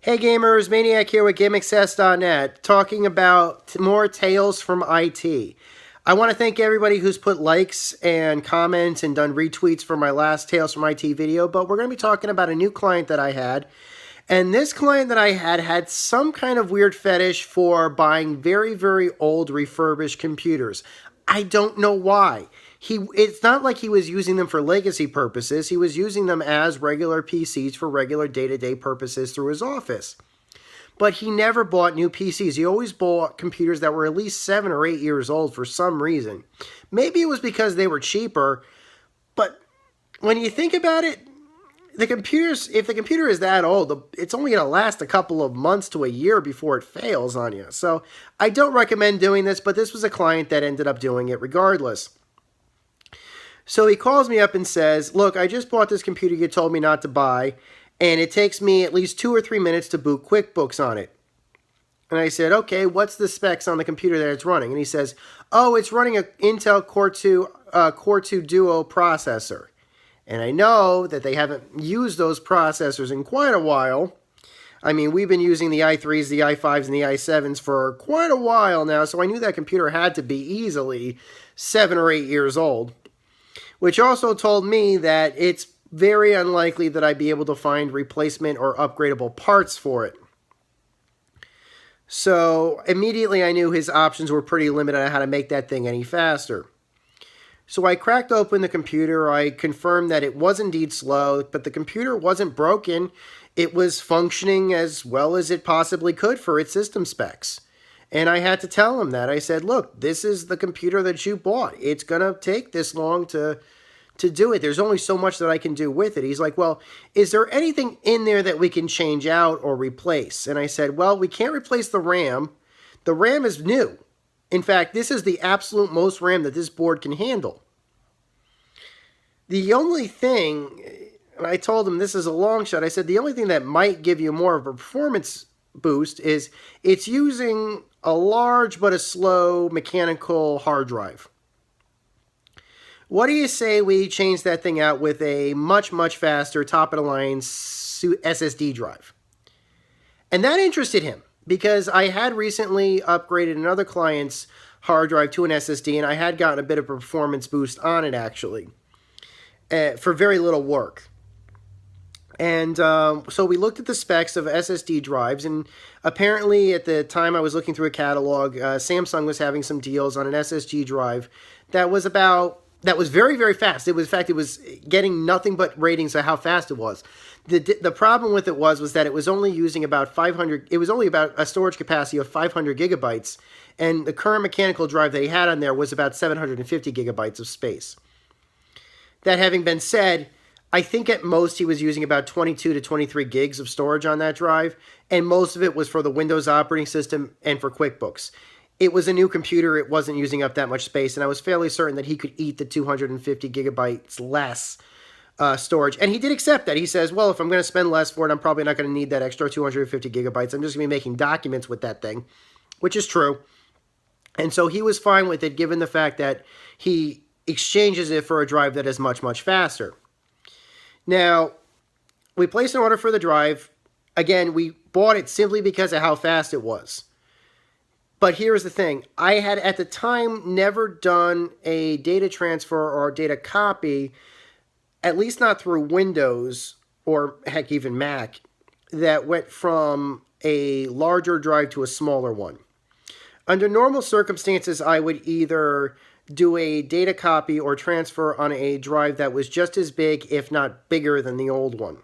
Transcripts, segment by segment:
Hey gamers, Maniac here with GameAccess.net, talking about more tales from IT. I want to thank everybody who's put likes and comments and done retweets for my last Tales from IT video, but we're going to be talking about a new client that I had. And this client that I had some kind of weird fetish for buying very, very old refurbished computers. I don't know why. It's not like he was using them for legacy purposes. He was using them as regular PCs for regular day-to-day purposes through his office. But he never bought new PCs. He always bought computers that were at least 7 or 8 years old for some reason. Maybe it was because they were cheaper, but when you think about it, if the computer is that old, it's only going to last a couple of months to a year before it fails on you. So I don't recommend doing this, but this was a client that ended up doing it regardless. So he calls me up and says, look, I just bought this computer you told me not to buy, and it takes me at least 2 or 3 minutes to boot QuickBooks on it. And I said, okay, what's the specs on the computer that it's running? And he says, oh, it's running an Intel Core 2 Duo processor. And I know that they haven't used those processors in quite a while. I mean, we've been using the i3s, the i5s, and the i7s for quite a while now, so I knew that computer had to be easily 7 or 8 years old. Which also told me that it's very unlikely that I'd be able to find replacement or upgradable parts for it. So immediately I knew his options were pretty limited on how to make that thing any faster. So I cracked open the computer. I confirmed that it was indeed slow, but the computer wasn't broken. It was functioning as well as it possibly could for its system specs. And I had to tell him that. I said, look, this is the computer that you bought. It's going to take this long to do it. There's only so much that I can do with it. He's like, well, is there anything in there that we can change out or replace? And I said, well, we can't replace the RAM. The RAM is new. In fact, this is the absolute most RAM that this board can handle. The only thing, and I told him this is a long shot, I said the only thing that might give you more of a performance boost is it's using a large but a slow mechanical hard drive. What do you say we change that thing out with a much, much faster top-of-the-line SSD drive? And that interested him because I had recently upgraded another client's hard drive to an SSD, and I had gotten a bit of a performance boost on it, actually, for very little work. And so we looked at the specs of SSD drives, and apparently at the time I was looking through a catalog, Samsung was having some deals on an SSD drive that was very, very fast. In fact, it was getting nothing but ratings of how fast it was. The problem with it was that it was only using about 500, it was only about a storage capacity of 500 gigabytes, and the current mechanical drive that he had on there was about 750 gigabytes of space. That having been said, I think at most he was using about 22 to 23 gigs of storage on that drive, and most of it was for the Windows operating system and for QuickBooks. It was a new computer, it wasn't using up that much space, and I was fairly certain that he could eat the 250 gigabytes less storage. And he did accept that. He says, well, if I'm going to spend less for it, I'm probably not going to need that extra 250 gigabytes. I'm just going to be making documents with that thing, which is true. And so he was fine with it, given the fact that he exchanges it for a drive that is much, much faster. Now, we placed an order for the drive. Again, we bought it simply because of how fast it was. But here's the thing. I had, at the time, never done a data transfer or a data copy, at least not through Windows, or heck, even Mac, that went from a larger drive to a smaller one. Under normal circumstances, I would either do a data copy or transfer on a drive that was just as big, if not bigger, than the old one.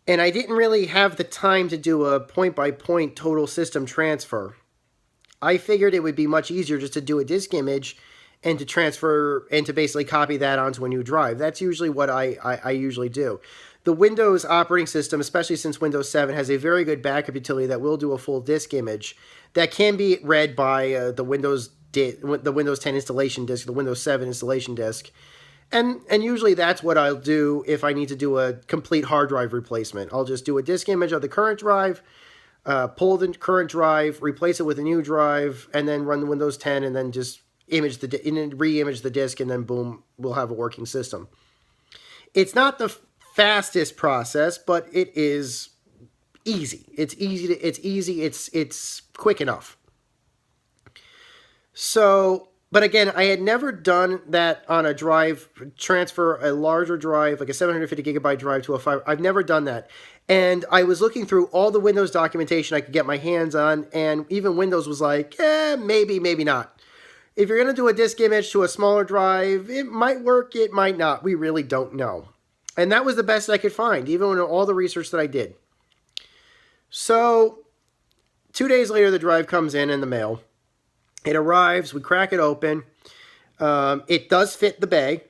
And I didn't really have the time to do a point-by-point total system transfer. I figured it would be much easier just to do a disk image and to transfer and to basically copy that onto a new drive. That's usually what I usually do. The Windows operating system, especially since Windows 7, has a very good backup utility that will do a full disk image that can be read by the Windows 10 installation disk, the Windows 7 installation disk. And usually that's what I'll do if I need to do a complete hard drive replacement. I'll just do a disk image of the current drive, pull the current drive, replace it with a new drive, and then run the Windows 10, and then just re-image the disk, and then boom, we'll have a working system. It's not the fastest process, but it is easy. It's quick enough. So, but again, I had never done that on a drive, transfer a larger drive, like a 750 gigabyte drive to a 5. I've never done that. And I was looking through all the Windows documentation I could get my hands on, and even Windows was like, maybe, maybe not. If you're going to do a disk image to a smaller drive, it might work, it might not. We really don't know. And that was the best I could find, even in all the research that I did. So, 2 days later, the drive comes in the mail. It arrives, we crack it open. It does fit the bay.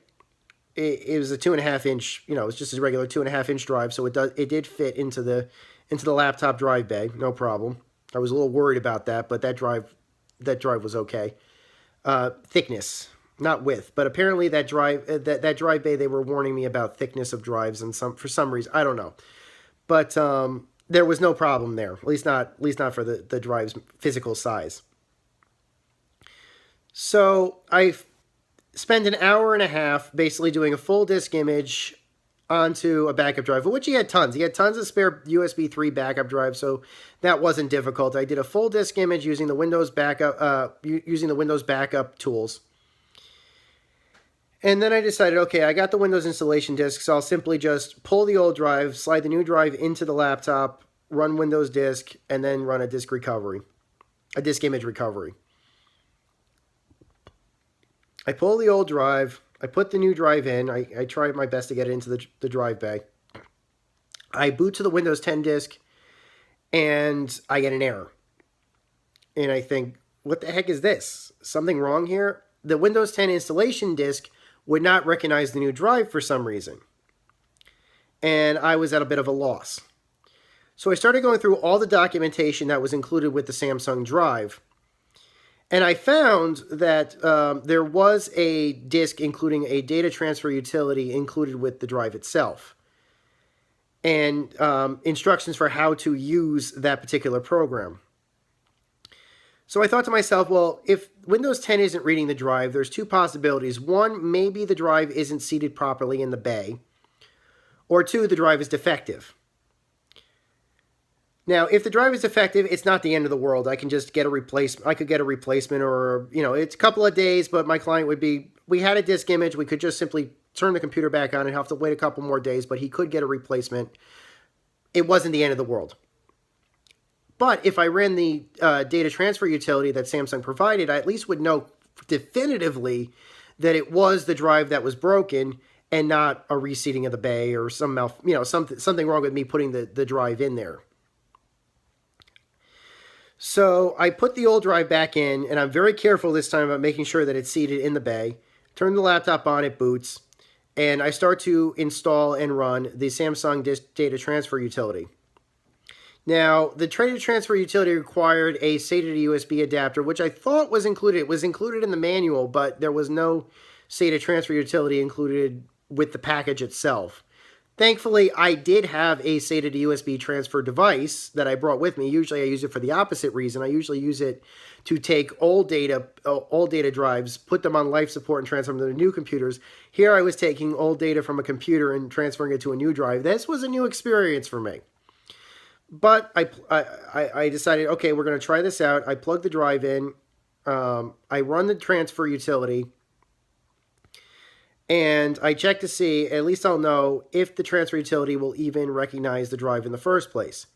It was a 2.5 inch, it's just a regular 2.5 inch drive, so it did fit into the laptop drive bay, no problem. I was a little worried about that, but that drive was okay. Thickness, not width, but apparently that drive bay, they were warning me about thickness of drives, and for some reason, I don't know, but there was no problem there, at least not for the drive's physical size. So I spent an hour and a half basically doing a full disk image onto a backup drive, which he had tons. He had tons of spare USB 3 backup drives, so that wasn't difficult. I did a full disk image using the Windows backup tools. And then I decided, okay, I got the Windows installation disk, so I'll simply just pull the old drive, slide the new drive into the laptop, run Windows disk, and then run a disk image recovery. I pull the old drive, I put the new drive in, I tried my best to get it into the drive bay. I boot to the Windows 10 disk, and I get an error. And I think, what the heck is this? Something wrong here? The Windows 10 installation disk would not recognize the new drive for some reason. And I was at a bit of a loss. So I started going through all the documentation that was included with the Samsung drive. And I found that there was a disk including a data transfer utility included with the drive itself, and instructions for how to use that particular program. So I thought to myself, well, if Windows 10 isn't reading the drive, there's two possibilities. One, maybe the drive isn't seated properly in the bay, or two, the drive is defective. Now, if the drive is defective, it's not the end of the world. I can just get a replacement. I could get a replacement, or, it's a couple of days, but my client would be, we had a disk image. We could just simply turn the computer back on and have to wait a couple more days, but he could get a replacement. It wasn't the end of the world. But if I ran the data transfer utility that Samsung provided, I at least would know definitively that it was the drive that was broken and not a reseating of the bay or something wrong with me putting the drive in there. So I put the old drive back in, and I'm very careful this time about making sure that it's seated in the bay. Turn the laptop on, it boots, and I start to install and run the Samsung Disk Data Transfer utility. Now, the data transfer utility required a SATA to USB adapter, which I thought was included. It was included in the manual, but there was no SATA transfer utility included with the package itself. Thankfully, I did have a SATA to USB transfer device that I brought with me. Usually I use it for the opposite reason. I usually use it to take old data drives, put them on life support, and transfer them to new computers. Here I was taking old data from a computer and transferring it to a new drive. This was a new experience for me. But I decided, okay, we're going to try this out. I plug the drive in. I run the transfer utility. And I check to see, at least I'll know if the transfer utility will even recognize the drive in the first place.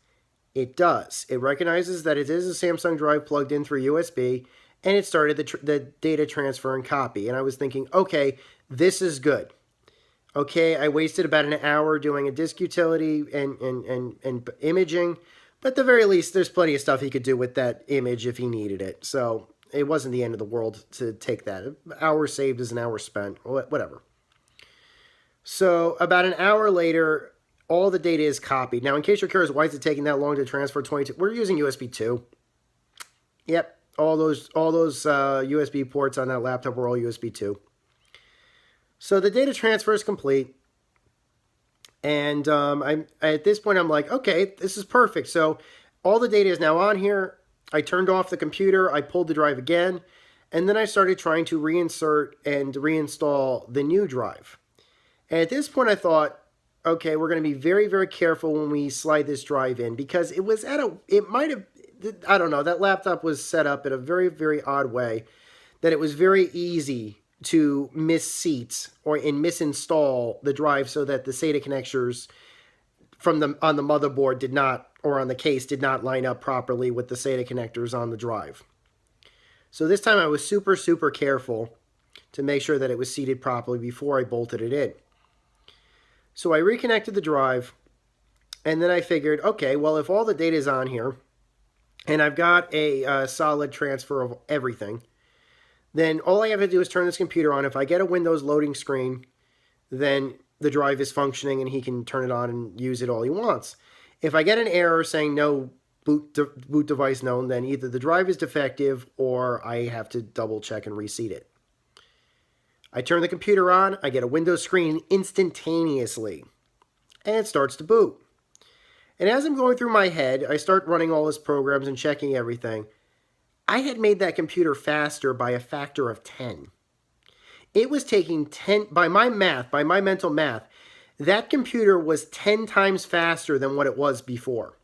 It does. It recognizes that it is a Samsung drive plugged in through USB, and it started the data transfer and copy. And I was thinking, okay, this is good. Okay, I wasted about an hour doing a disk utility and imaging, but at the very least, there's plenty of stuff he could do with that image if he needed it. So it wasn't the end of the world to take that. An hour saved is an hour spent, whatever. So about an hour later, all the data is copied. Now, in case you're curious, why is it taking that long to transfer 22? We're using USB 2. Yep, all those USB ports on that laptop were all USB 2. So the data transfer is complete. And at this point, I'm like, okay, this is perfect. So all the data is now on here. I turned off the computer, I pulled the drive again, and then I started trying to reinsert and reinstall the new drive. And at this point I thought, okay, we're going to be very, very careful when we slide this drive in because it was at a, it might have, I don't know, that laptop was set up in a very, very odd way that it was very easy to miss seats or and misinstall the drive so that the SATA connectors from the on the motherboard did not or on the case did not line up properly with the SATA connectors on the drive. So this time I was super, super careful to make sure that it was seated properly before I bolted it in. So I reconnected the drive, and then I figured, okay, well, if all the data is on here, and I've got a solid transfer of everything, then all I have to do is turn this computer on. If I get a Windows loading screen, then the drive is functioning and he can turn it on and use it all he wants. If I get an error saying no boot device known, then either the drive is defective or I have to double check and reseat it. I turn the computer on, I get a Windows screen instantaneously, and it starts to boot. And as I'm going through my head, I start running all his programs and checking everything. I had made that computer faster by a factor of 10. It was taking 10, by my math, by my mental math, that computer was 10 times faster than what it was before.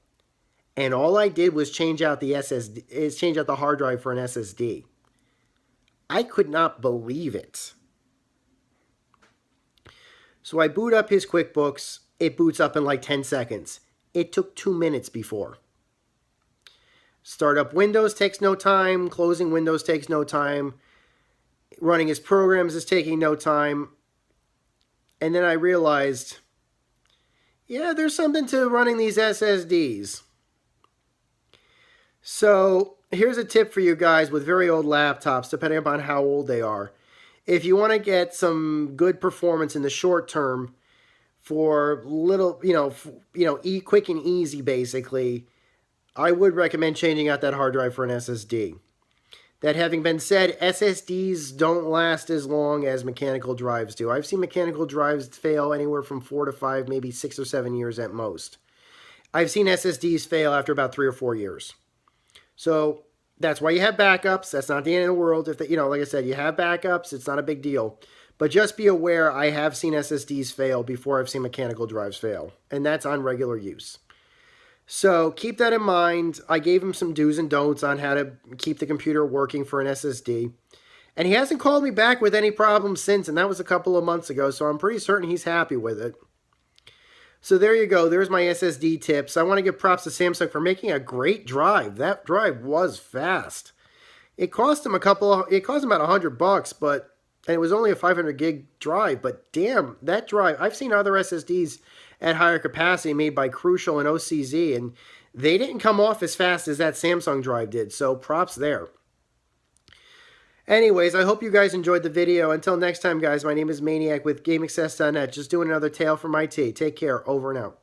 And all I did was change out the SSD, change out the hard drive for an SSD. I could not believe it. So I boot up his QuickBooks. It boots up in like 10 seconds. It took 2 minutes before. Start up Windows takes no time. Closing Windows takes no time. Running his programs is taking no time. And then I realized, yeah, there's something to running these SSDs. So here's a tip for you guys with very old laptops, depending upon how old they are. If you want to get some good performance in the short term for little, quick and easy, basically, I would recommend changing out that hard drive for an SSD. That having been said, SSDs don't last as long as mechanical drives do. I've seen mechanical drives fail anywhere from 4 to 5, maybe 6 or 7 years at most. I've seen SSDs fail after about 3 or 4 years. So that's why you have backups. That's not the end of the world. If like I said, you have backups, it's not a big deal. But just be aware, I have seen SSDs fail before I've seen mechanical drives fail. And that's on regular use. So keep that in mind. I gave him some do's and don'ts on how to keep the computer working for an SSD. And he hasn't called me back with any problems since, and that was a couple of months ago, so I'm pretty certain he's happy with it. So there you go. There's my SSD tips. I want to give props to Samsung for making a great drive. That drive was fast. It cost him about $100, and it was only a 500 gig drive, but damn, that drive, I've seen other SSDs at higher capacity made by Crucial and OCZ, and they didn't come off as fast as that Samsung drive did, so props there. Anyways, I hope you guys enjoyed the video. Until next time, guys, my name is Maniac with GameAccess.net. Just doing another tale from IT. Take care. Over and out.